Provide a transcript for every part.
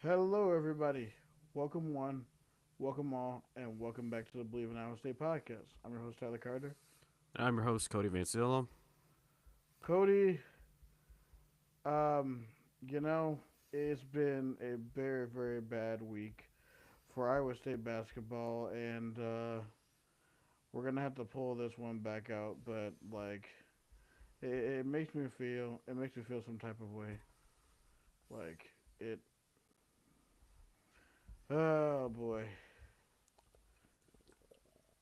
Hello, everybody. Welcome one, welcome all, and welcome back to the Believe in Iowa State podcast. I'm your host, Tyler Carter. I'm your host, Cody Vancillo. Cody, um, you know, it's been a very, very bad week for Iowa State basketball, and we're gonna have to pull this one back out. But it makes me feel some type of way. Like it. Oh boy,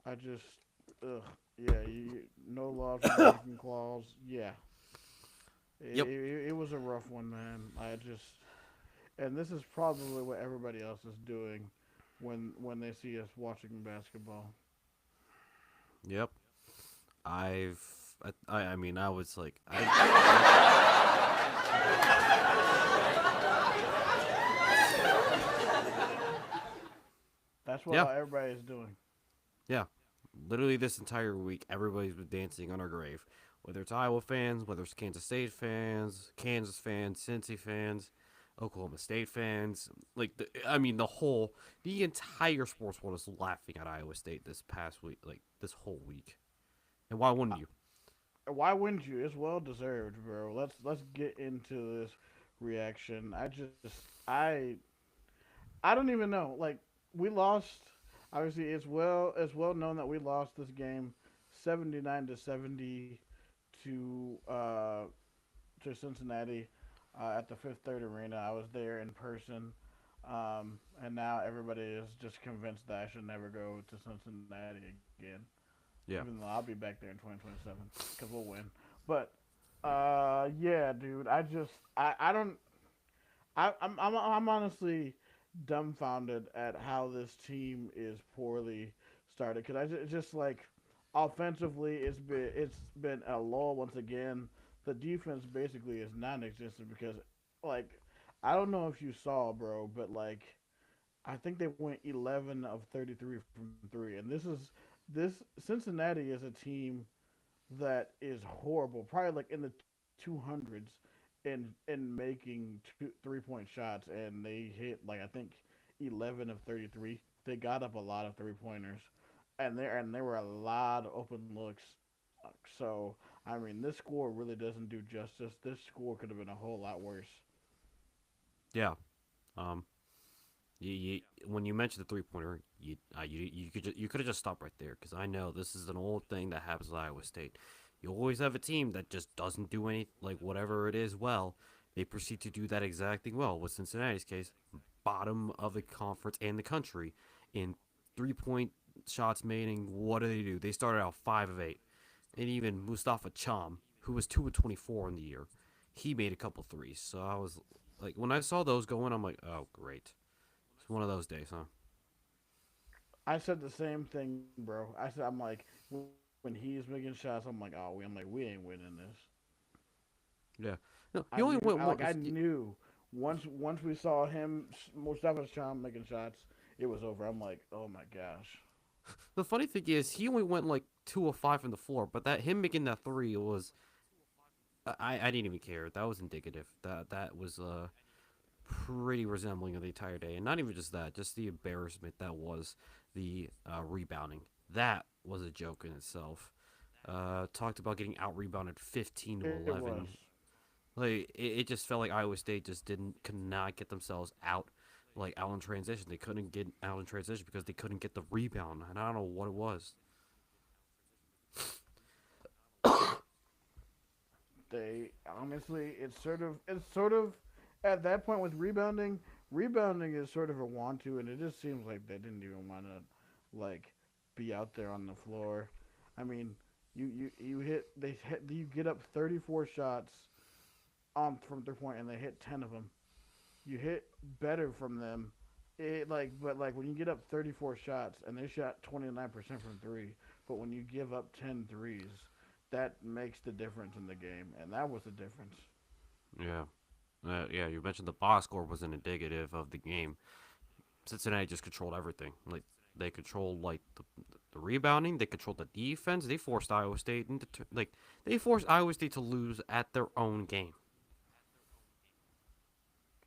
I just, ugh, yeah. No laws were breaking clause. Yeah, Yep. it was a rough one, man. And this is probably what everybody else is doing when they see us watching basketball. Yep. I've. I mean, I was like, That's yeah, what everybody is doing. yeah. Literally, this entire week, everybody's been dancing on our grave. Whether it's Iowa fans, whether it's Kansas State fans, Kansas fans, Cincy fans, Oklahoma State fans, the entire sports world is laughing at Iowa State this past week, like this whole week. And why wouldn't you? Why wouldn't you? It's well deserved, bro. Let's get into this reaction. I don't even know. Like we lost. Obviously, it's well known that we lost this game, 79-70 to uh to Cincinnati at the Fifth Third Arena. I was there in person, and now everybody is just convinced that I should never go to Cincinnati again. Even Yeah. though I'll be back there in 2027 because we'll win. But yeah, dude, I don't I'm honestly dumbfounded at how this team is poorly started because just like offensively it's been a lull once again. The defense basically is non-existent because like I don't know if you saw, bro, but like I think they went 11 of 33 from three, and this Cincinnati is a team that is horrible, probably like in the 200s in making 3-point shots, and they hit like I think 11 of 33. They got up a lot of 3 pointers, and there were a lot of open looks. So I mean, this score really doesn't do justice. This score could have been a whole lot worse. Yeah. Um. When you mentioned the 3 pointer, you could have just stopped right there because I know this is an old thing that happens at Iowa State. You always have a team that just doesn't do any like whatever it is well. They proceed to do that exact thing well. With Cincinnati's case, bottom of the conference and the country in 3 point shots made. And what do? They started out 5 of 8, and even Mustafa Cham, who was 2 of 24 in the year, he made a couple threes. So I was like, when I saw those going, I'm like, oh great. It's one of those days, huh? I said the same thing, bro. I'm like when he's making shots, I'm like, oh, we ain't winning this. Yeah. No, he only went I once. knew once we saw him Mustafa Sham making shots, it was over. I'm like, oh my gosh. The funny thing is, he only went like 2 of 5 from the floor, but that him making that three was I didn't even care. That was indicative. That was pretty resembling of the entire day, and not even just that, just the embarrassment that was the rebounding. That was a joke in itself. Talked about getting out rebounded 15 to It was. 11. Like it just felt like Iowa State just could not get themselves out, like out in transition. They couldn't get out in transition because they couldn't get the rebound, and I don't know what it was. They honestly, it's sort of at that point with rebounding. Rebounding is sort of a want to, and it just seems like they didn't even want to like be out there on the floor. I mean, you get up 34 shots on from 3 point, and they hit 10 of them. You hit better from them. But like when you get up 34 shots and they shot 29% from three, but when you give up 10 threes, that makes the difference in the game, and that was the difference. Yeah, yeah. You mentioned the box score wasn't indicative of the game. Cincinnati just controlled everything. Like they controlled like the rebounding, they controlled the defense. They forced Iowa State into they forced Iowa State to lose at their own game.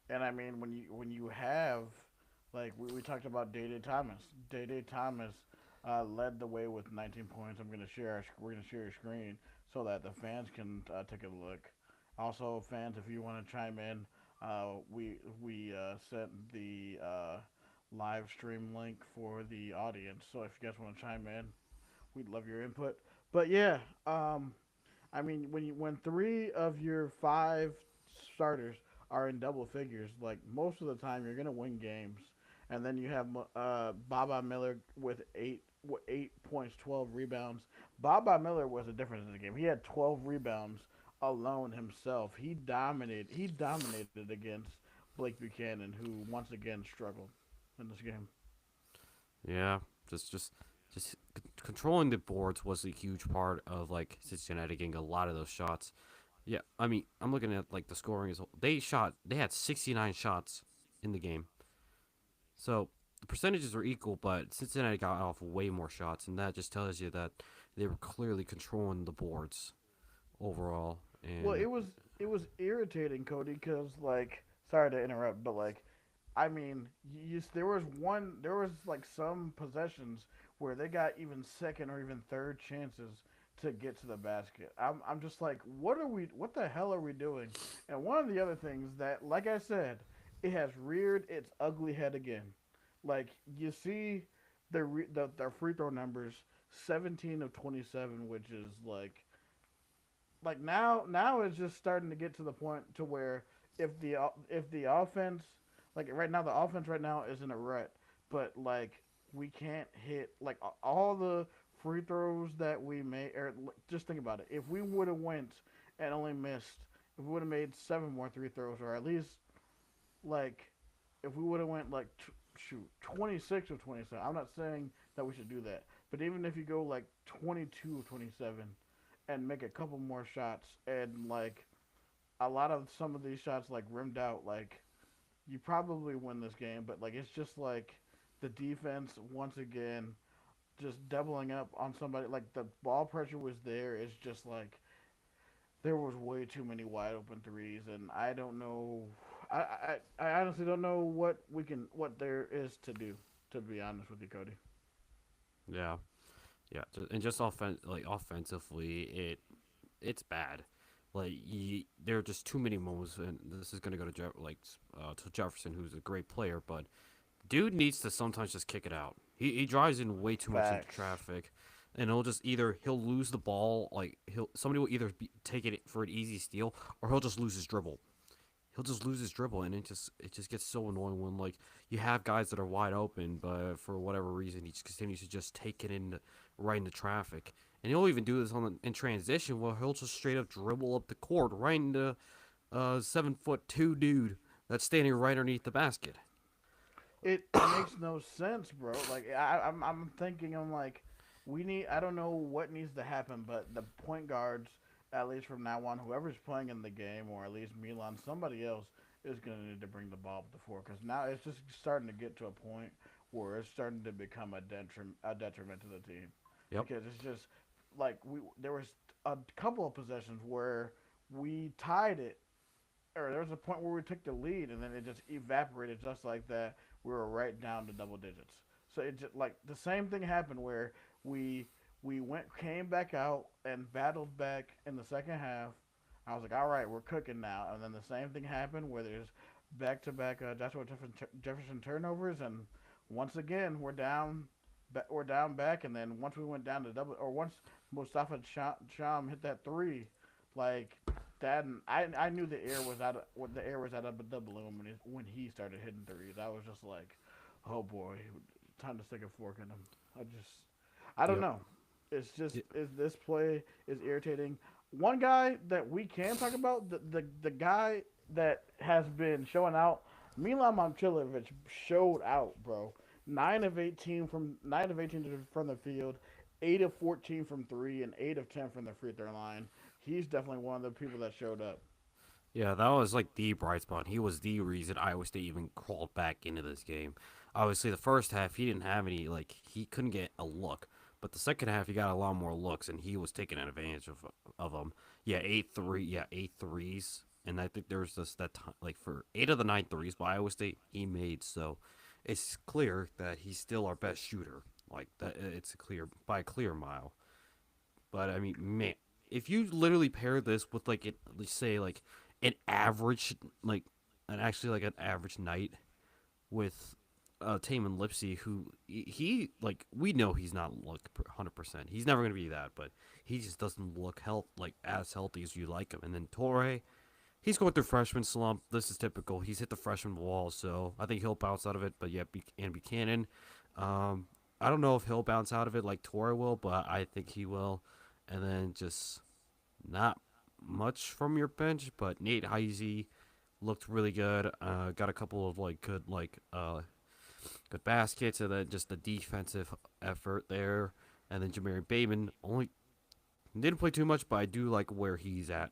And I mean, when you have like we talked about Day Thomas. Day Thomas led the way with 19 points. We're gonna share a screen so that the fans can take a look. Also, fans, if you want to chime in, we sent the live stream link for the audience. So if you guys want to chime in, we'd love your input. But yeah, I mean, when three of your five starters are in double figures, like most of the time, you're gonna win games. And then you have Baba Miller with 8 points, 12 rebounds. Baba Miller was a difference in the game. He had 12 rebounds alone himself. He dominated against Blake Buchanan, who once again struggled in this game. Yeah, just controlling the boards was a huge part of like Cincinnati getting a lot of those shots. Yeah, I mean, I'm looking at like the scoring is they had 69 shots in the game. So the percentages were equal, but Cincinnati got off way more shots, and that just tells you that they were clearly controlling the boards overall. Well, And it was irritating, Cody, because like, sorry to interrupt, but like, I mean, there was like some possessions where they got even second or even third chances to get to the basket. I'm just like, what the hell are we doing? And one of the other things that, like I said, it has reared its ugly head again. Like you see the free throw numbers, 17 of 27, which is like now it's just starting to get to the point to where if the offense, like right now, the offense right now is in a rut, but like we can't hit like all the free throws that we made. Or just think about it: if we would have went and only missed, if we would have made seven more free throws, or at least like if we would have went like shoot 26 or 27. I'm not saying that we should do that, but even if you go like 22 or 27 and make a couple more shots, and like a lot of some of these shots like rimmed out, like you probably win this game. But like it's just like the defense once again just doubling up on somebody. Like the ball pressure was there. It's just like there was way too many wide open threes, and I don't know. I honestly don't know what there is to do. To be honest with you, Cody. yeah, yeah, and just offensively, it's bad. Like there are just too many moments, and this is gonna go to to Jefferson, who's a great player, but dude needs to sometimes just kick it out. He drives in way too much into Facts. traffic, and he'll lose the ball. Like somebody will either take it for an easy steal, or he'll just lose his dribble. He'll just lose his dribble, and it just gets so annoying when like you have guys that are wide open, but for whatever reason he just continues to just take it in right into traffic. And he'll even do this in transition, where he'll just straight up dribble up the court right into 7'2" dude that's standing right underneath the basket. It makes no sense, bro. Like I'm thinking, I'm like, we need. I don't know what needs to happen, but the point guards, at least from now on, whoever's playing in the game, or at least Milan, somebody else is gonna need to bring the ball up the floor, because now it's just starting to get to a point where it's starting to become a detriment to the team, Yep. because it's just like there was a couple of possessions where we tied it, or there was a point where we took the lead and then it just evaporated just like that. We were right down to double digits. So it just like the same thing happened where we came back out and battled back in the second half. I was like, all right, we're cooking now. And then the same thing happened where there's back to back Joshua Jefferson turnovers, and once again we're down back. And then once we went down to double, or once Mustafa Sham hit that three, like that, and I knew the air was out of the balloon when he started hitting threes. I was just like, oh boy, time to stick a fork in him. I don't Yep. know. It's just Y- this play is irritating. One guy that we can talk about, the guy that has been showing out, Milan Momcilovic showed out, bro. 9 of 18 from the field, 8 of 14 from three, and 8 of 10 from the free throw line. He's definitely one of the people that showed up. Yeah, that was like the bright spot. He was the reason Iowa State even crawled back into this game. Obviously, the first half he didn't have any like he couldn't get a look, but the second half he got a lot more looks, and he was taking advantage of them. Yeah, 8 threes And I think there was just that time, like for 8 of the 9 threes by Iowa State, he made. So it's clear that he's still our best shooter. Like that, it's a clear by a clear mile. But I mean, man, if you literally pair this with like let's say like an average, like actually like an average night with Taman Lipsey, who he like we know he's not like 100%. He's never gonna be that, but he just doesn't look like as healthy as you like him. And then Torre, he's going through freshman slump. This is typical. He's hit the freshman wall, so I think he'll bounce out of it. But yeah, and Buchanan, um, I don't know if he'll bounce out of it like Torre will, but I think he will. And then just not much from your bench, but Nate Heisey looked really good. Got a couple of like good baskets, and then just the defensive effort there. And then Jamari Bateman only didn't play too much, but I do like where he's at.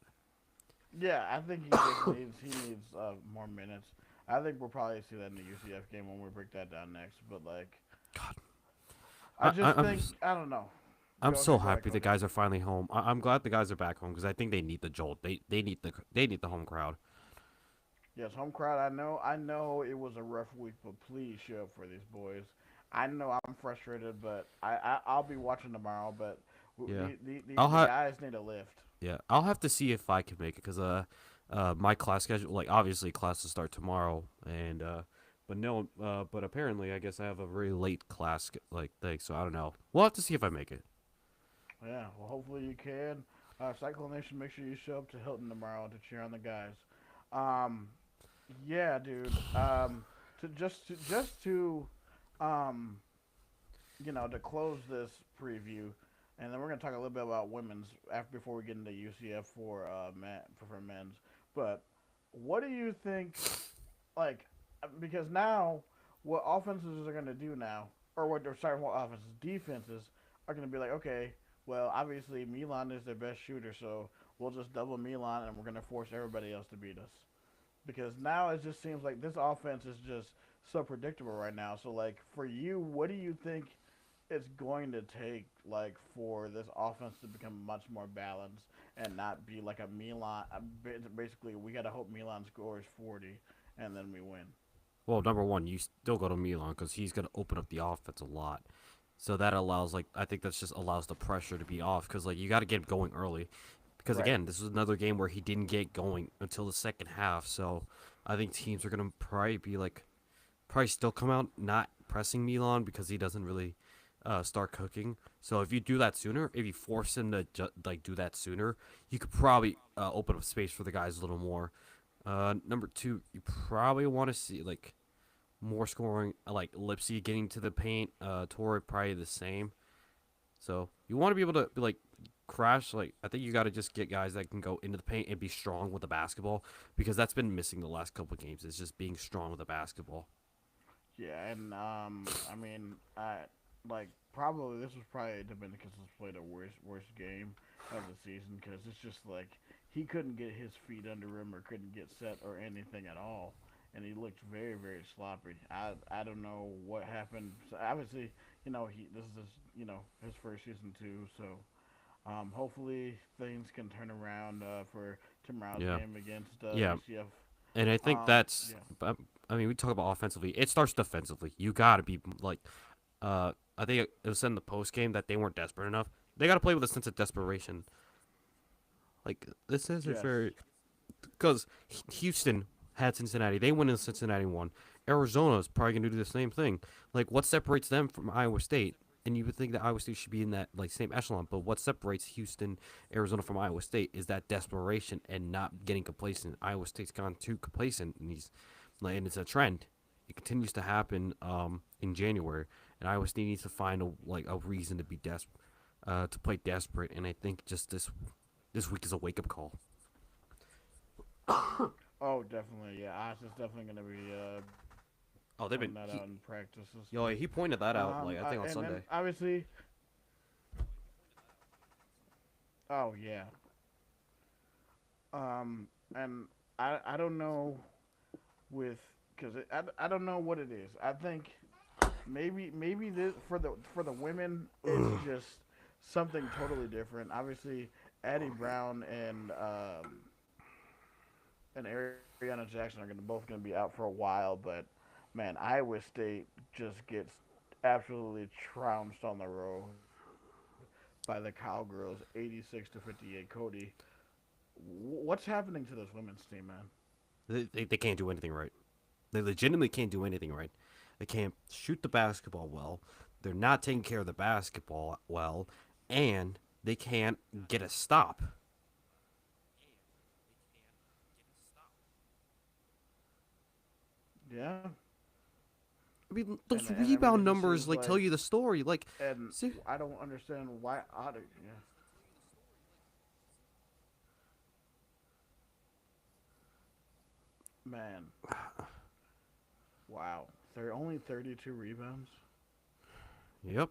Yeah, I think he just needs more minutes. I think we'll probably see that in the UCF game when we break that down next. But like, God, I I, just I'm think I don't know. I'm Go so ahead, go ahead, happy go the ahead. guys are finally home. I'm glad the guys are back home because I think they need the jolt. They need the home crowd. Yes, home crowd. I know it was a rough week, but please show up for these boys. I know I'm frustrated, but I'll be watching tomorrow. But Yeah, the I'll the have guys need a lift. I'll have to see if I can make it because my class schedule, like obviously classes start tomorrow, and but no, but apparently I guess I have a very late class like thing, so I don't know. We'll have to see if I make it. Yeah, well, hopefully you can. Cyclone Nation, make sure you show up to Hilton tomorrow to cheer on the guys. Um, yeah, dude. To um, to close this preview, and then we're gonna talk a little bit about women's after before we get into UCF for men's. But what do you think? Like, because now what offenses are gonna do now, or what? Or sorry, what offenses? Defenses are gonna be like, okay, well, obviously Milan is their best shooter, so we'll just double Milan, and we're gonna force everybody else to beat us. Because now it just seems like this offense is just so predictable right now. So like for you, what do you think it's going to take like for this offense to become much more balanced and not be like a Milan? Basically, we got to hope Milan scores 40 and then we win. Well, number one, you still go to Milan because he's gonna open up the offense a lot. So that allows like I think that's just allows the pressure to be off because like you got to get him going early because Right. again this was another game where he didn't get going until the second half. So I think teams are gonna probably be like probably still come out not pressing Milan because he doesn't really start cooking. So if you do that sooner, if you force him to like do that sooner, you could probably open up space for the guys a little more. Number two, you probably want to see like more scoring, like Lipsy getting to the paint. Torrey probably the same. So you want to be able to like crash. Like I think you got to just get guys that can go into the paint and be strong with the basketball because that's been missing the last couple of games. Is just being strong with the basketball. Yeah, and I mean, I like probably this was probably Dominicus played the worst game of the season because it's just like he couldn't get his feet under him or couldn't get set or anything at all, and he looked very sloppy. I don't know what happened. So obviously, he this is his first season too, so hopefully things can turn around for tomorrow's Yeah, game against yeah, UCF. and I think that's. Yeah, I mean, we talk about offensively. It starts defensively. You got to be like, I think it was said in the post game that they weren't desperate enough. They got to play with a sense of desperation. Like this is a yes, very because Houston had Cincinnati. They went in Cincinnati won. Arizona is probably gonna do the same thing. Like what separates them from Iowa State? And you would think that Iowa State should be in that like same echelon, but what separates Houston, Arizona from Iowa State is that desperation and not getting complacent. Iowa State's gone too complacent, and and it's a trend. It continues to happen in January, and Iowa State needs to find a reason to be to play desperate. And I think just this week is a wake up call. oh, definitely. Yeah, Oz is definitely going to be Oh, they've been pointing that out in practices. he pointed that out like I think on And then Sunday. obviously, oh yeah. And I don't know with because I don't know what it is. I think maybe this for the women it's just something totally different. Obviously, Addie Brown and and Ariana Jackson are both going to be out for a while, but man, Iowa State just gets absolutely trounced on the road by the Cowgirls, 86-58. Cody, what's happening to this women's team, man? They can't do anything right. They legitimately can't do anything right. They can't shoot the basketball well. They're not taking care of the basketball well, and they can't get a stop. Yeah, I mean, those and everything rebound just numbers seems like tell like, you the story. Like, and see, I don't understand why. Yeah, man, wow, they're only 32 rebounds. yep,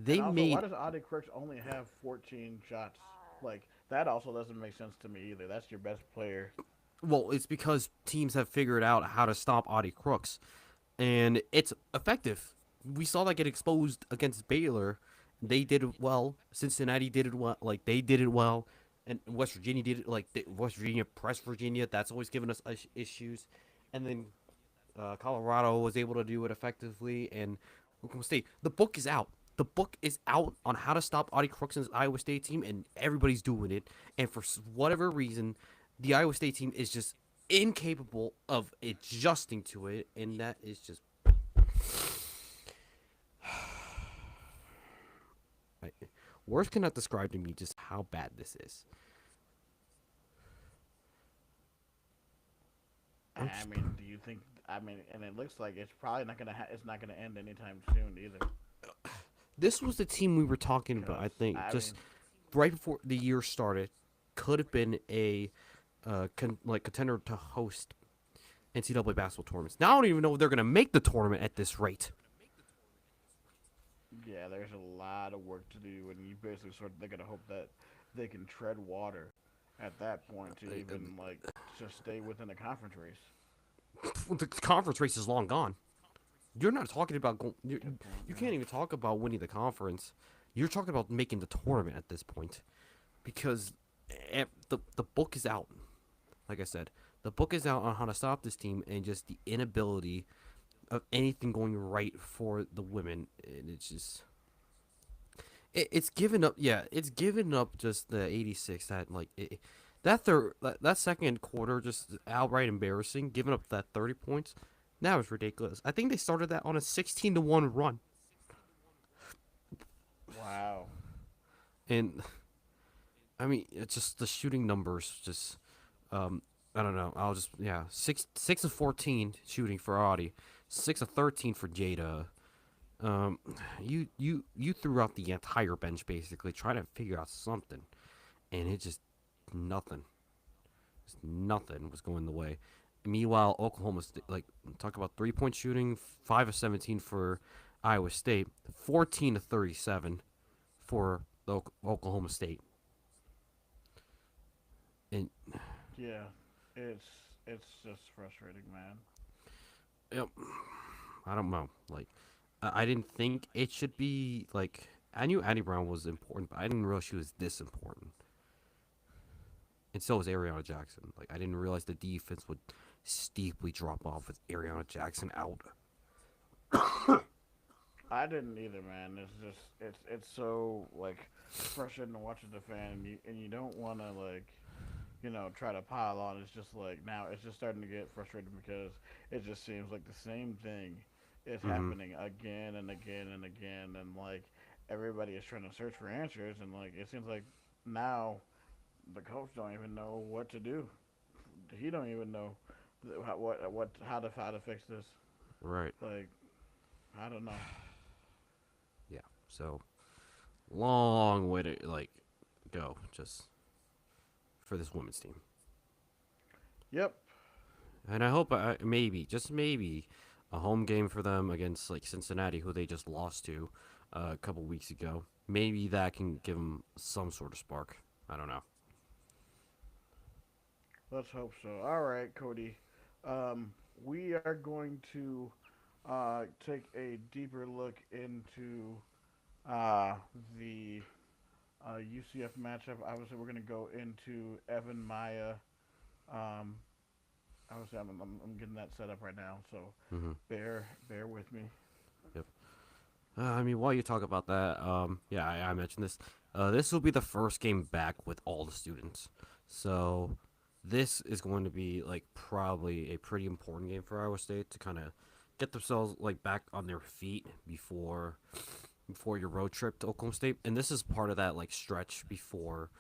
And they also, why made does Audie Crooks only have 14 shots? Like, that also doesn't make sense to me either. That's your best player. well. It's because teams have figured out how to stop Audie Crooks, and it's effective. We saw that get exposed against Baylor. They did it well. Cincinnati did it well. Like they did it well, and West Virginia did it. Like West Virginia pressed Virginia. That's always given us issues. And then Colorado was able to do it effectively, and Oklahoma State. The book is out. The book is out on how to stop Audie Crookson's Iowa State team, and everybody's doing it. And for whatever reason, the Iowa State team is just incapable of adjusting to it, and that is just. I, Words cannot describe to me just how bad this is. I'm I just, mean, do you think? I mean, and it looks like it's probably not gonna. It's not gonna end anytime soon either. this was the team we were talking about. Cause I think I just mean, right before the year started, could have been a contender to host NCAA basketball tournaments. Now I don't even know if they're gonna make the tournament at this rate. yeah, there's a lot of work to do, and you basically sort of they're gonna hope that they can tread water at that point to even like just stay within the conference race. The conference race is long gone. You're not talking about Good point. you Yeah. can't even talk about winning the conference. You're talking about making the tournament at this point because the book is out. Like I said, the book is out on how to stop this team and just the inability of anything going right for the women. And it's just it's given up. Yeah, it's given up just the 86 that that second quarter just outright embarrassing. Giving up that 30 points. That was ridiculous. I think they started that on a 16-1 run. Wow. And I mean, it's just the shooting numbers. Just I don't know. I'll just yeah, 6 of 14 shooting for Audie, 6 of 13 for Jada. Um, you threw out the entire bench basically, trying to figure out something, and it just nothing. Just nothing was going the way. Meanwhile, Oklahoma State, like talk about 3-point shooting, 5 of 17 for Iowa State, 14 of 37 for Oklahoma State, and Yeah. It's it's just frustrating, man. yep, I don't know. Like, I didn't think it should be like. I knew Annie Brown was important, but I didn't realize she was this important. And so was Ariana Jackson. Like, I didn't realize the defense would steeply drop off with Ariana Jackson out. I didn't either, man. It's just it's so like frustrating to watch as a fan, and you don't want to like try to pile on. It's just like now it's just starting to get frustrating because it just seems like the same thing is Mm-hmm. happening again and again and again, and like everybody is trying to search for answers, and like it seems like now the coach don't even know what to do. He don't even know what how to fix this. Right. Like I don't know. Yeah. So long way to like go just for this women's team. Yep. And I hope maybe just maybe a home game for them against like Cincinnati, who they just lost to a couple weeks ago. Maybe that can give them some sort of spark. I don't know. Let's hope so. All right, Cody. We are going to take a deeper look into the UCF matchup. Obviously, we're gonna go into Evan Maya. Um, obviously, I'm getting that set up right now, so Hmm. bear with me. Yep. I mean, while you talk about that, yeah, I mentioned this. This will be the first game back with all the students, so this is going to be like probably a pretty important game for Iowa State to kind of get themselves like back on their feet before your road trip to Oklahoma State, and this is part of that like stretch before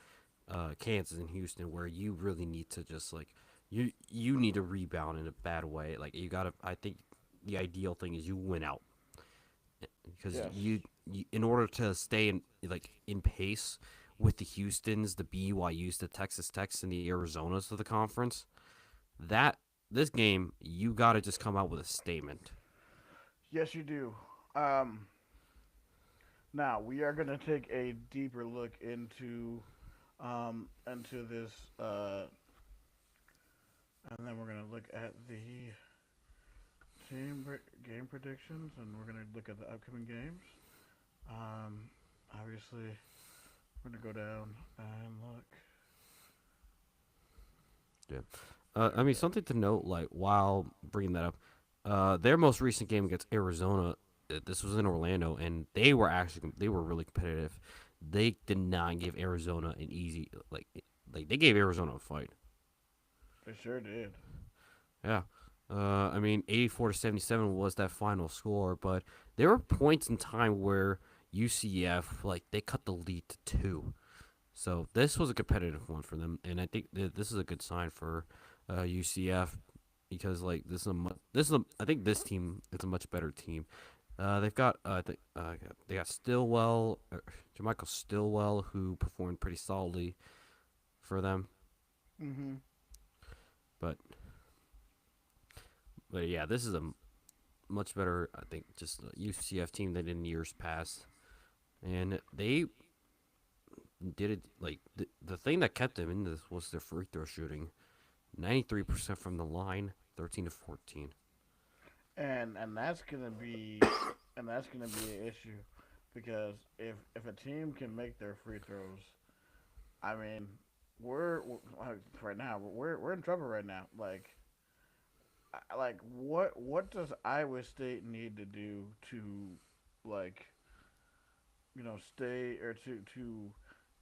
Kansas and Houston where you really need to just like you need to rebound in a bad way. Like you gotta, I think the ideal thing is you win out because Yes. you in order to stay in like in pace with the Houston's, the BYU's, the Texas Techs, and the Arizonas of the conference, that this game you got to just come out with a statement. Yes, you do. Um, Now we are gonna take a deeper look into this, and then we're gonna look at the game predictions, and we're gonna look at the upcoming games. Um, Obviously, we're gonna go down and look. Yeah. I mean, something to note, like while bringing that up, their most recent game against Arizona, this was in Orlando, and they were really competitive. They did not give Arizona an easy like they gave Arizona a fight. They sure did. Yeah. I mean, 84-77 was that final score, but there were points in time where UCF like they cut the lead to two. So this was a competitive one for them, and I think this is a good sign for UCF because like I think this team is a much better team. They've got they got Stillwell, Jermichael Stillwell, who performed pretty solidly for them. Mm-hmm. But yeah, this is a much better I think just UCF team than in years past, and they did it like the thing that kept them in this was their free throw shooting. 93% from the line, 13 to 14. And that's gonna be an issue because if a team can make their free throws, I mean, like, right now we're in trouble right now. Like what does Iowa State need to do to like stay or to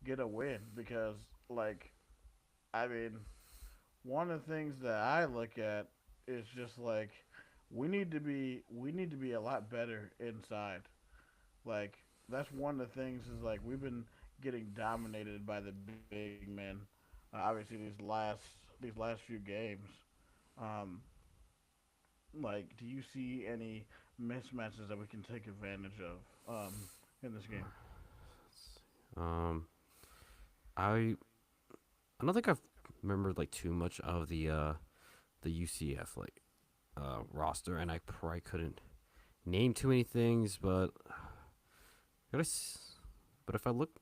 get a win? Because like I mean, one of the things that I look at is just like we need to be a lot better inside. Like that's one of the things is like we've been getting dominated by the big men. Obviously these last few games. Um, like, do you see any mismatches that we can take advantage of in this game? Um, I I don't think I've remembered like too much of the UCF like roster, and I probably couldn't name too many things, but but if I look,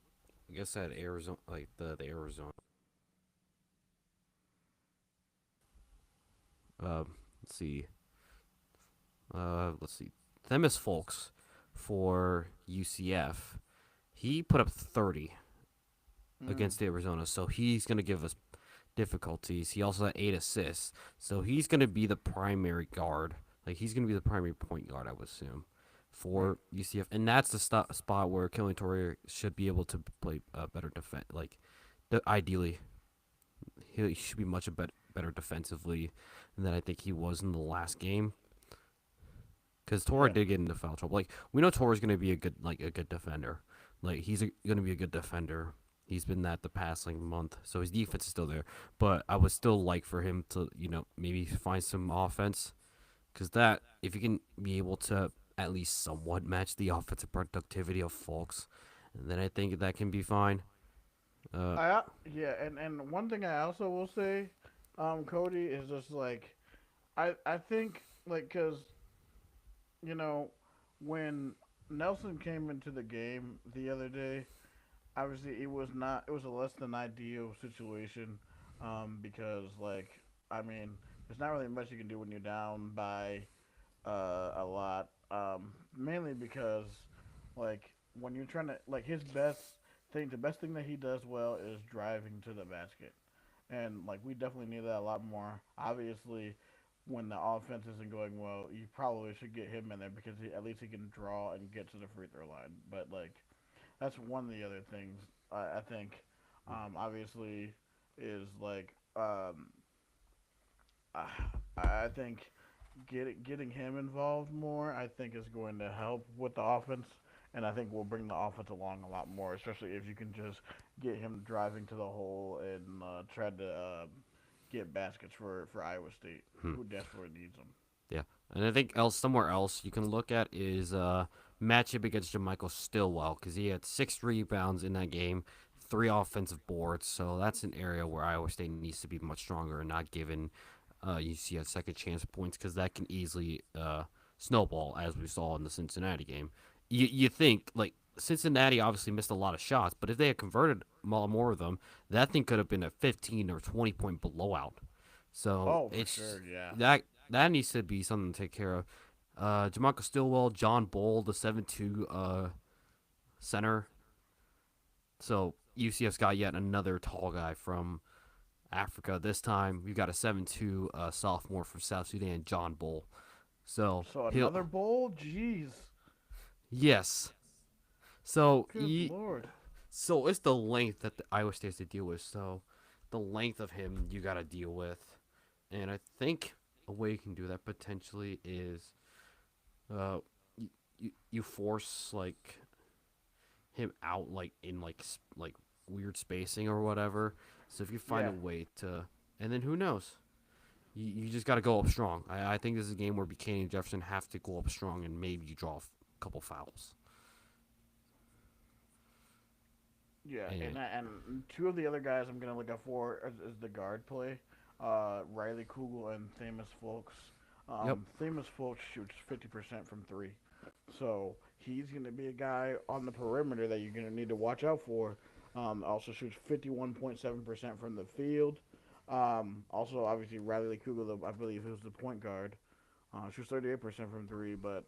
I guess at Arizona, like the Arizona, uh, let's see, let's see, Themis Folks for UCF, he put up 30 Mm, against Arizona, so he's gonna give us difficulties. He also had 8 assists, so he's gonna be the primary guard. Like he's gonna be the primary point guard, I would assume, right. for UCF, and that's the spot where Killing Torre should be able to play better defense. Like, ideally, he should be much better defensively than I think he was in the last game. Because Torre Yeah. did get into foul trouble. Like we know Torre's gonna be a good defender. Like gonna be a good defender. He's been that the past like month, so his defense is still there. But I would still like for him to maybe find some offense, because that if you can be able to at least somewhat match the offensive productivity of Folks, then I think that can be fine. Uh, I Yeah, and one thing I also will say, Cody is just like I think like because you know when Nelson came into the game the other day, obviously it was a less than ideal situation, because like I mean there's not really much you can do when you're down by a lot, mainly because like when you're trying to like his best think the best thing that he does well is driving to the basket, and like we definitely need that a lot more. Obviously, when the offense isn't going well, you probably should get him in there because at least he can draw and get to the free throw line. But like that's one of the other things I think. Obviously, is like I I think getting him involved more, I think is going to help with the offense, and I think will bring the offense along a lot more, especially if you can just get him driving to the hole and try to get baskets for Iowa State, Hmm. who desperately needs them. Yeah, and I think else somewhere else you can look at is matchup against Jamichael Stillwell because he had 6 rebounds in that game, 3 offensive boards. So that's an area where Iowa State needs to be much stronger and not giving UCF second chance points because that can easily snowball as we saw in the Cincinnati game. You think like Cincinnati obviously missed a lot of shots, but if they had converted more of them, that thing could have been a 15 or 20 point blowout. So Oh, for it's sure, yeah, that needs to be something to take care of. Jamarcus Stillwell, John Bull, the 7'2" center. So UCF's got yet another tall guy from Africa. This time we've got a 7'2" sophomore from South Sudan, John Bull. So so he'll another bowl, jeez, yes. So good lord. so it's the length that the Iowa State has to deal with. So the length of him you got to deal with, and I think a way you can do that potentially is uh, you force like him out like in like weird spacing or whatever. So if you find a Yeah, way to, and then who knows, you just got to go up strong. I think this is a game where Buchanan and Jefferson have to go up strong and maybe you draw a couple fouls. yeah, And and two of the other guys I'm gonna look out for is the guard play, Riley Kugel and Thamus Folks. yep, Thamus Folks shoots 50% from three, so he's gonna be a guy on the perimeter that you're gonna need to watch out for. Also shoots 51.7% from the field. Also, obviously Riley Kugel, I believe, who's the point guard, shoots 38% from three, but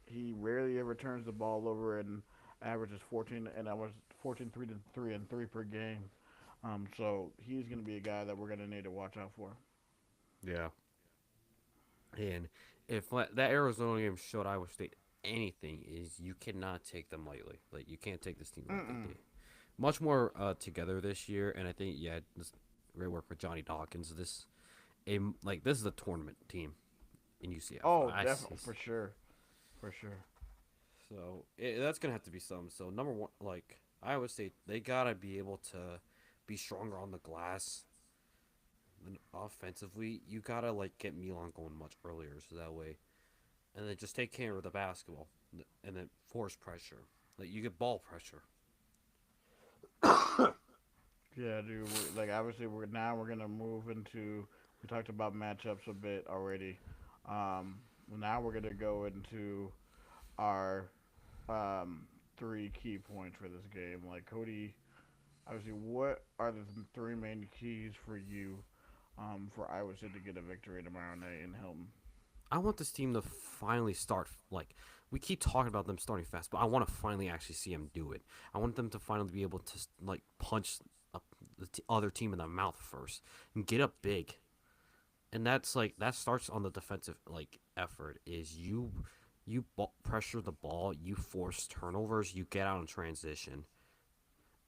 he rarely ever turns the ball over and averages 14 and I was 14 3 and 3 per game. So he's going to be a guy that we're going to need to watch out for. yeah. And if that Arizona game showed Iowa State anything, is you cannot take them lightly. Like you can't take this team lightly. Mm-mm. They much more together this year, and I think yeah, this great work with Johnny Dawkins. This is a tournament team in UCF. Oh, definitely for sure, for sure. So that's gonna have to be some. So number one, like Iowa State, they gotta be able to be stronger on the glass. And offensively, you gotta like get Milan going much earlier, so that way, and then just take care of the basketball, and then force pressure. Like you get ball pressure. Yeah, dude. Like obviously, we're gonna move into. We talked about matchups a bit already. Now we're gonna go into our three key points for this game. Like Cody, obviously, what are the three main keys for you for Iowa State to get a victory tomorrow night in Hilton? I want this team to finally start. Like we keep talking about them starting fast, but I want to finally actually see them do it. I want them to finally be able to like punch up the other team in the mouth first and get up big. And that's like that starts on the defensive like effort. Is pressure the ball, you force turnovers, you get out in transition,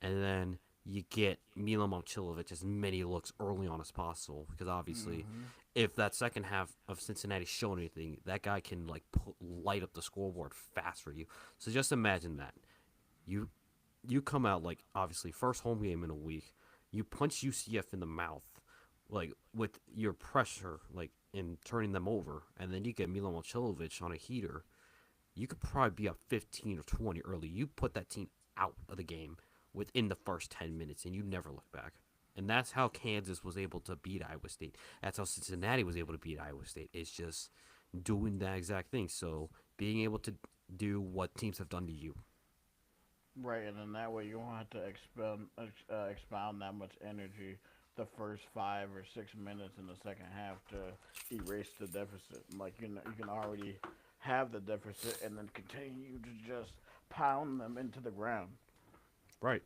and then you get Mila Momcilovic as many looks early on as possible because obviously Mm-hmm. if that second half of Cincinnati showed anything, that guy can like light up the scoreboard fast for you. So just imagine that you you come out like obviously first home game in a week, you punch UCF in the mouth like with your pressure like in turning them over, and then you get Milo Momcilovic on a heater. You could probably be up 15 or 20 early. You put that team out of the game within the first 10 minutes, and you never look back. And that's how Kansas was able to beat Iowa State. That's how Cincinnati was able to beat Iowa State. It's just doing that exact thing. So being able to do what teams have done to you. Right, and then that way you won't have to expound that much energy the first 5 or 6 minutes in the second half to erase the deficit. Like you can already have the deficit and then continue to just pound them into the ground. Right.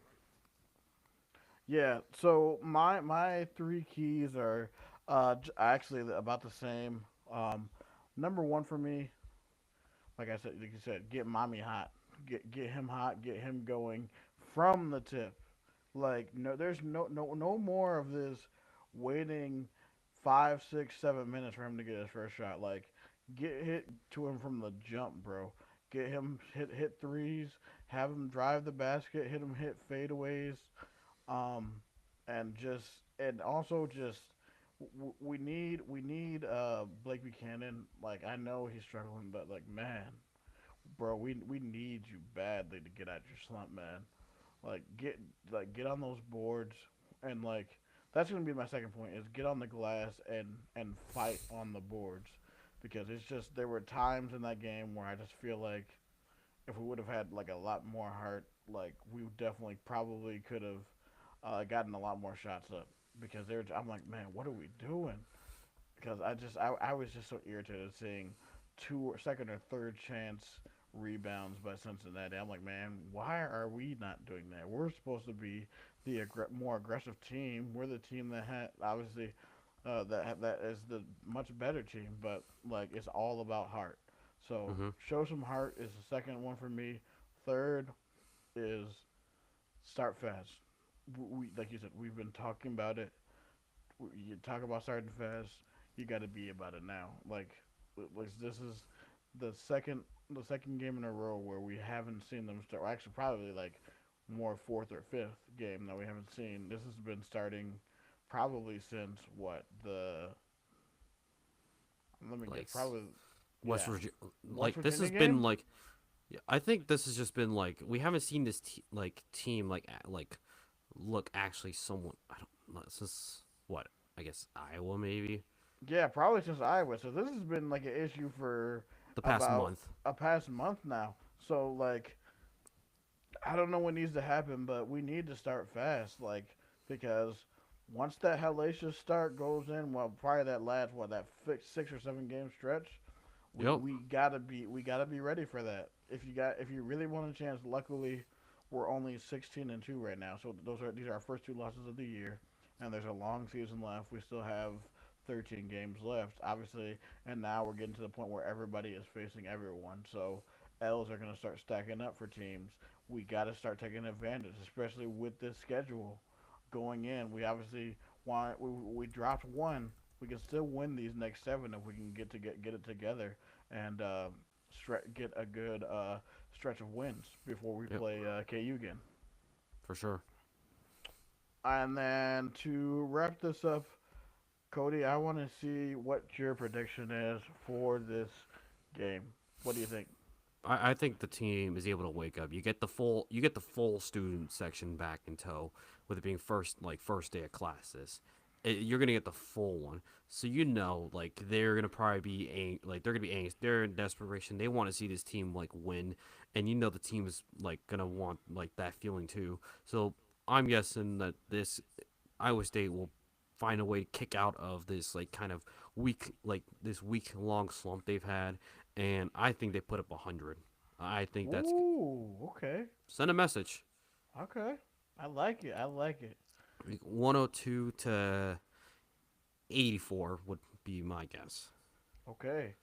Yeah. So my three keys are actually about the same. Um, Number one for me, like you said, get mommy hot, get him hot, get him going from the tip. Like no, there's no more of this waiting 5, 6, 7 minutes for him to get his first shot. Like get hit to him from the jump, bro. Get him hit threes, have him drive the basket, hit him hit fadeaways, um, and also just we need Blake Buchanan. Like I know he's struggling, but like man, bro, we need you badly to get out your slump, man. Like get on those boards and like that's gonna be my second point is get on the glass and fight on the boards because it's just there were times in that game where I just feel like if we would have had like a lot more heart, like we definitely probably could have gotten a lot more shots up because I'm like, man, what are we doing? Because I was just so irritated seeing two second or third chance rebounds by Cincinnati. I'm like, man, why are we not doing that? We're supposed to be the more aggressive team. We're the team that had obviously that is the much better team, but like it's all about heart. So Mm-hmm. show some heart is the second one for me. Third is start fast. We like you said, we've been talking about it. You talk about starting fast, you got to be about it now. Like this is the second game in a row where we haven't seen them start. Well, actually, probably like more fourth or fifth game that we haven't seen. This has been starting probably since what the let me guess Like probably West yeah Virginia, West like this Virginia has been game. like, yeah, I think this has just been like we haven't seen this like team like look actually somewhat. I don't know. This is what I guess Iowa maybe Yeah, probably since Iowa. So this has been like an issue for the past about month. a past month now. So like I don't know what needs to happen, but we need to start fast, like because once that hellacious start goes in, well, probably that last that 6 or 7 game stretch, we Yep. we gotta be ready for that. If you really want a chance, luckily we're only 16-2 right now, so these are our first two losses of the year, and there's a long season left. We still have 13 games left, obviously, and now we're getting to the point where everybody is facing everyone. So L's are going to start stacking up for teams. We got to start taking advantage, especially with this schedule going in. We obviously want we dropped one. We can still win these next seven if we can get it together and get a good stretch of wins before we Yep. play KU again. For sure. And then to wrap this up, Cody, I want to see what your prediction is for this game. What do you think? I think the team is able to wake up. You get the full student section back in tow with it being first day of classes. You're gonna get the full one, so you know like they're gonna probably be they're gonna be anxious. They're in desperation. They want to see this team like win, and you know the team is like gonna want like that feeling too. So I'm guessing that this Iowa State will find a way to kick out of this like kind of week long slump they've had, and I think they put up 100. I think that's Ooh, okay, send a message. okay. I like it. I like it. Like 102 to 84 would be my guess. Okay,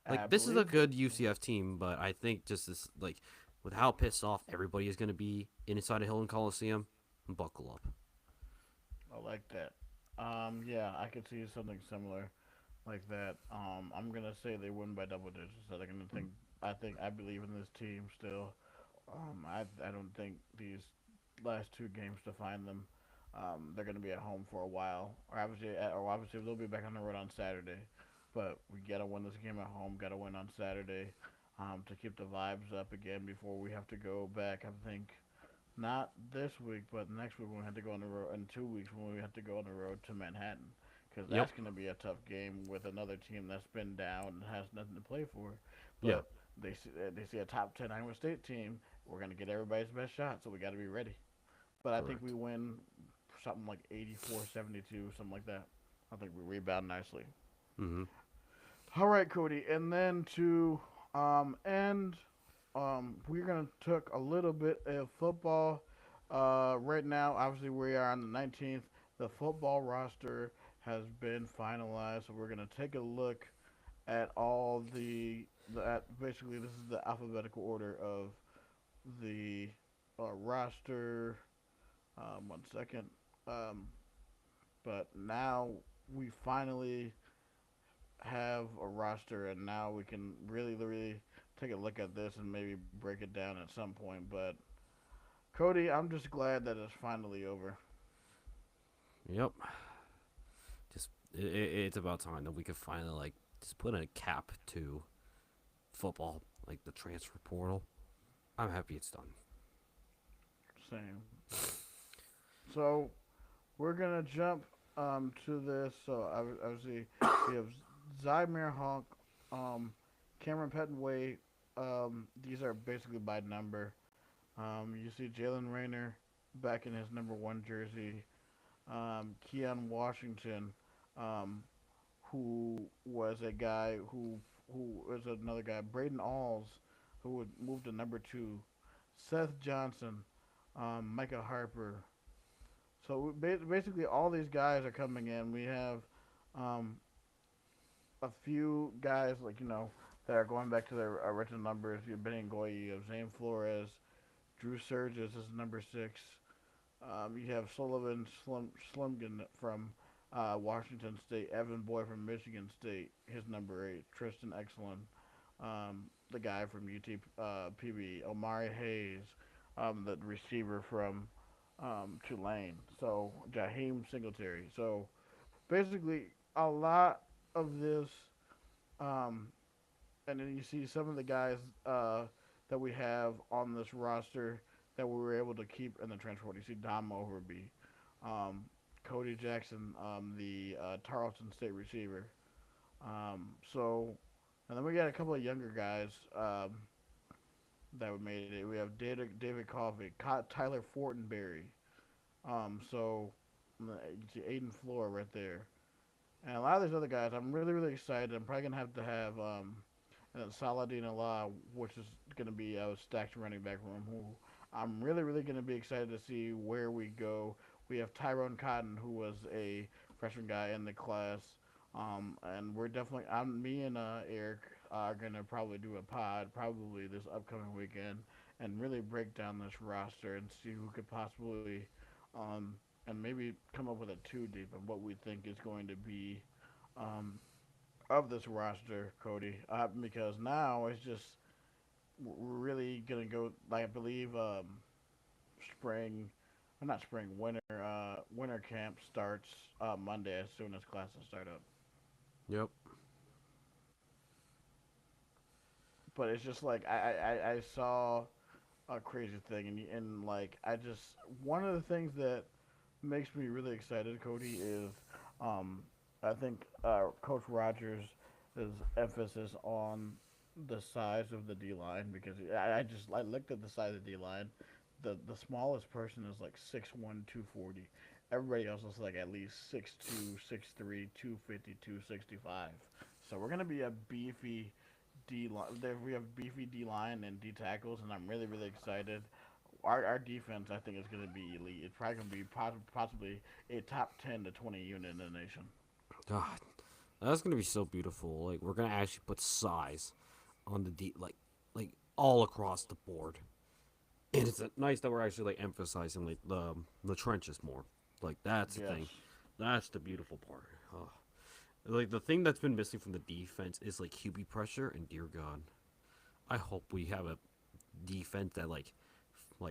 I Like this is a believe. good UCF team, but I think just this like with how pissed off everybody is going to be inside of Hilton Coliseum, buckle up. I like that. Yeah, I could see something similar like that. I'm gonna say they win by double digits. I believe in this team still. I don't think these last two games define them. They're gonna be at home for a while, or obviously they'll be back on the road on Saturday. But we gotta win this game at home. Gotta win on Saturday, to keep the vibes up again before we have to go back. I think not this week, but next week when we have to go on the road. In 2 weeks when we have to go on the road to Manhattan, because Yep. that's going to be a tough game with another team that's been down and has nothing to play for. Yeah. But they see a top 10 Iowa State team. We're going to get everybody's best shot, so we got to be ready. But I think we Correct. win something like 84-72, something like that. I think we rebound nicely. Mm-hmm. All right, Cody, and then to end, we're gonna talk a little bit of football. Right now, obviously, we are on the 19th. The football roster has been finalized, so we're gonna take a look at all the at basically this is the alphabetical order of the roster. 1 second. Um, but now we finally have a roster, and now we can really take a look at this and maybe break it down at some point. But Cody, I'm just glad that it's finally over. Yep. Just it's about time that we could finally like just put a cap to football, like the transfer portal. I'm happy it's done. Same. So we're gonna jump to this. So obviously we have Zymir Hawk, Cameron Pettenway. These are basically by number. You see Jalen Rayner back in his number one jersey. Keon Washington, um, who was a guy who was another guy. Braden Alls, who would move to number two. Seth Johnson, Micah Harper. So basically, all these guys are coming in. We have um, a few guys that are going back to their original numbers. You have Benny Goy, you have Zane Flores, Drew Surges is number six. You have Sullivan Slimgan from Washington State, Evan Boyd from Michigan State, his number eight, Tristan Exelon, the guy from UT PB, Omari Hayes, the receiver from Tulane, so Jaheim Singletary. So basically, a lot of this, um, and then you see some of the guys that we have on this roster that we were able to keep in the transfer. You see Dom Overby, um, Cody Jackson, the Tarleton State receiver. And then we got a couple of younger guys that we made it. We have David Coffey, Tyler Fortenberry. You see Aiden Floor right there. And a lot of these other guys, I'm really excited. I'm probably gonna have to have Saladin Allah, which is gonna be a stacked running back room. Who I'm really gonna be excited to see where we go. We have Tyrone Cotton, who was a freshman guy in the class, and we're definitely. Me and Eric are gonna probably do a pod probably this upcoming weekend and really break down this roster and see who could possibly, um, and maybe come up with a two deep and what we think is going to be um, of this roster, Cody. Because now it's just we're really gonna go. Like I believe spring, well, not spring, winter camp starts Monday as soon as classes start up. Yep. But it's just like I saw a crazy thing, and like I just one of the things that makes me really excited, Cody, is um, I think Coach Rogers' emphasis on the size of the D line because I looked at the size of the D line. The smallest person is like 6'1", 240. Everybody else is like at least 6'2", 6'3", 250, 265. So we're gonna be a beefy D line. We have beefy D line and D tackles, and I'm really excited. Our defense, I think, is going to be elite. It's probably going to be possibly a top 10 to 20 unit in the nation. God, that's gonna be so beautiful. Like we're gonna actually put size on the like all across the board, and it's nice that we're actually like emphasizing like the trenches more. Like that's the Yes. thing. That's the beautiful part. Oh. Like the thing that's been missing from the defense is like QB pressure, and dear God, I hope we have a defense that like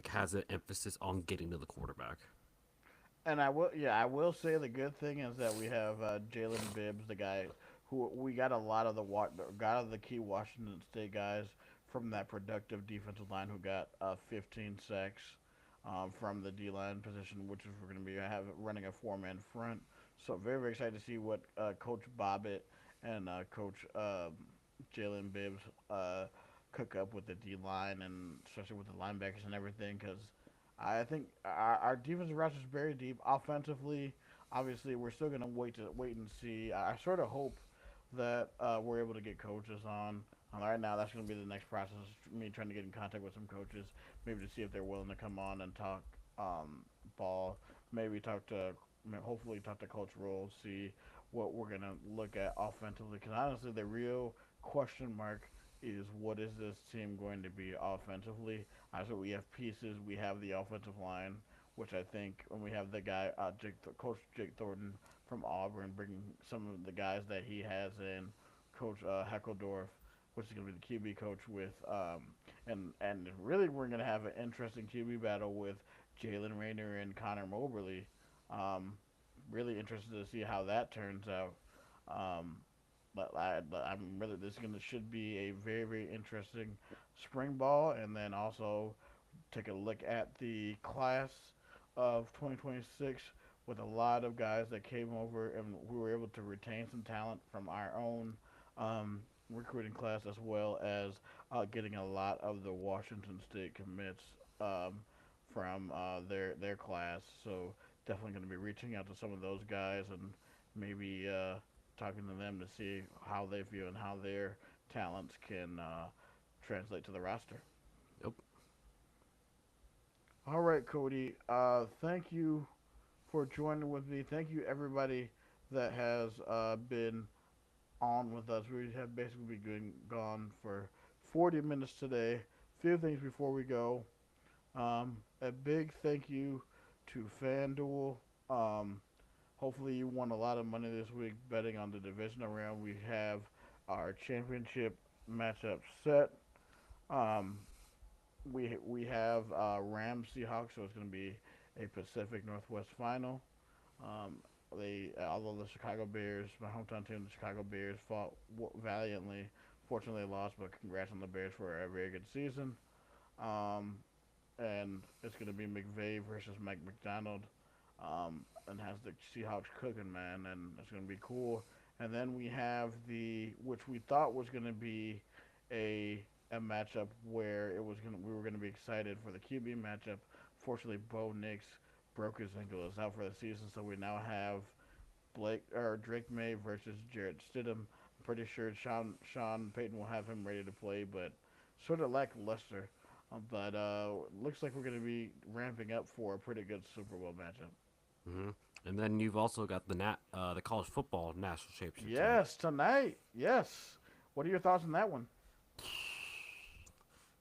has an emphasis on getting to the quarterback. And I will say the good thing is that we have Jalen Bibbs, the guy who we got a lot of the key Washington State guys from that productive defensive line who got 15 sacks from the D line position, which is we're going to be running a four-man front. So very excited to see what Coach Bobbitt and Coach Jalen Bibbs cook up with the D line and especially with the linebackers and everything because I think our defensive roster is very deep. Offensively, obviously, we're still gonna wait and see. I sort of hope that we're able to get coaches on. Right now, that's going to be the next process. Me trying to get in contact with some coaches, maybe to see if they're willing to come on and talk ball. Maybe hopefully talk to Coach Rule, see what we're gonna look at offensively. Because honestly, the real question mark is what is this team going to be offensively? I said we have pieces. We have the offensive line, which I think when we have the guy, Coach Jake Thornton from Auburn, bringing some of the guys that he has in Coach Heckeldorf, which is going to be the QB coach with, and really we're going to have an interesting QB battle with Jalen Rayner and Connor Moberly. Um, really interested to see how that turns out. Um, I'm really this gonna should be a very interesting spring ball, and then also take a look at the class of 2026 with a lot of guys that came over, and we were able to retain some talent from our own recruiting class, as well as getting a lot of the Washington State commits um, from their class. So definitely going to be reaching out to some of those guys and maybe talking to them to see how they feel and how their talents can translate to the roster. Yep. All right, Cody. Thank you for joining with me. Thank you, everybody that has been on with us. We have basically been gone for 40 minutes today. Few things before we go. A big thank you to FanDuel. Um, Hopefully, you won a lot of money this week betting on the divisional round. We have our championship matchup set. Um, we have Rams Seahawks, so it's going to be a Pacific Northwest final. Um, although the Chicago Bears, my hometown team, the Chicago Bears, fought valiantly. Fortunately, they lost, but congrats on the Bears for a very good season. Um, and it's going to be McVay versus Mike McDonald, and has the Seahawks cooking, man, and it's going to be cool. And then we have which we thought was going to be a a matchup where we were gonna be excited for the QB matchup. Fortunately, Bo Nix broke his ankle, is out for the season, so we now have Drake May versus Jarrett Stidham. I'm pretty sure Sean Payton will have him ready to play, but sort of lackluster. But looks like we're going to be ramping up for a pretty good Super Bowl matchup. Hmm. And then you've also got the college football national championship tonight. Yes, tonight. Yes. What are your thoughts on that one?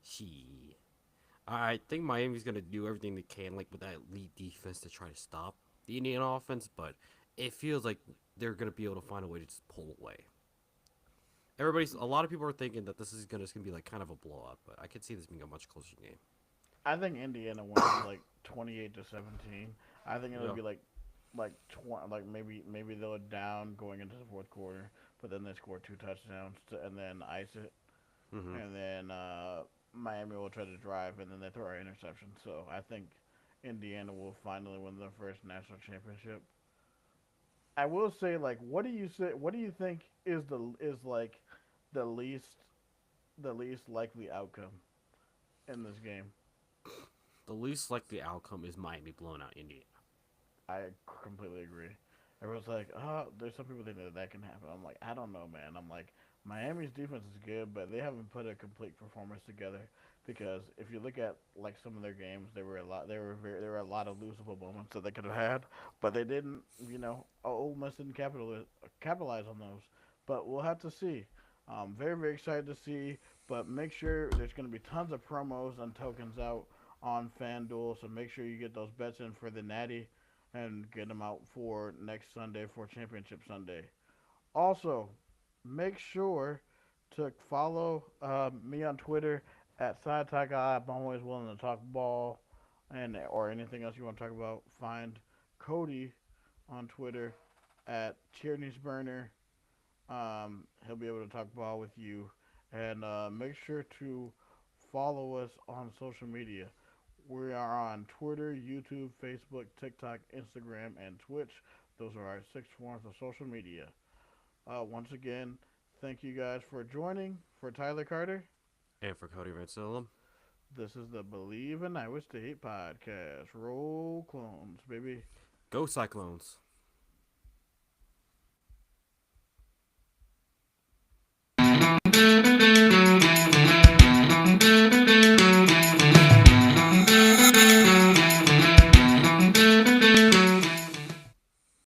She. I think Miami's gonna do everything they can, like with that elite defense, to try to stop the Indian offense, but it feels like they're gonna be able to find a way to just pull away. A lot of people are thinking that this is gonna be like kind of a blowout, but I could see this being a much closer game. I think Indiana wins like 28-17. I think it'll Yeah. be like maybe they're down going into the fourth quarter, but then they score two touchdowns and then ice it, Hmm. and then Miami will try to drive and then they throw an interception. So I think Indiana will finally win their first national championship. I will say, like, what do you say? What do you think is like the least the least likely outcome in this game? The least likely outcome is Miami blowing out Indiana. I completely agree. Everyone's like, oh, there's some people think that can happen. I'm like, I don't know, man. I'm like, Miami's defense is good, but they haven't put a complete performance together. Because if you look at like some of their games, there were a lot of losable moments that they could have had, but they didn't. Ole Miss didn't capitalize on those. But we'll have to see. Very excited to see. But make sure there's going to be tons of promos and tokens out on FanDuel, so make sure you get those bets in for the Natty and get them out for next Sunday for Championship Sunday. Also, make sure to follow me on Twitter at SideTalkGuy. I'm always willing to talk ball and or anything else you want to talk about. Find Cody on Twitter at Tierney's Burner. He'll be able to talk ball with you. And make sure to follow us on social media. We are on Twitter, YouTube, Facebook, TikTok, Instagram, and Twitch. Those are our six forms of social media. Once again, thank you guys for joining. For Tyler Carter, And for Cody Ransalem, this is the Believe in Iowa State podcast. Roll clones, baby. go Cyclones!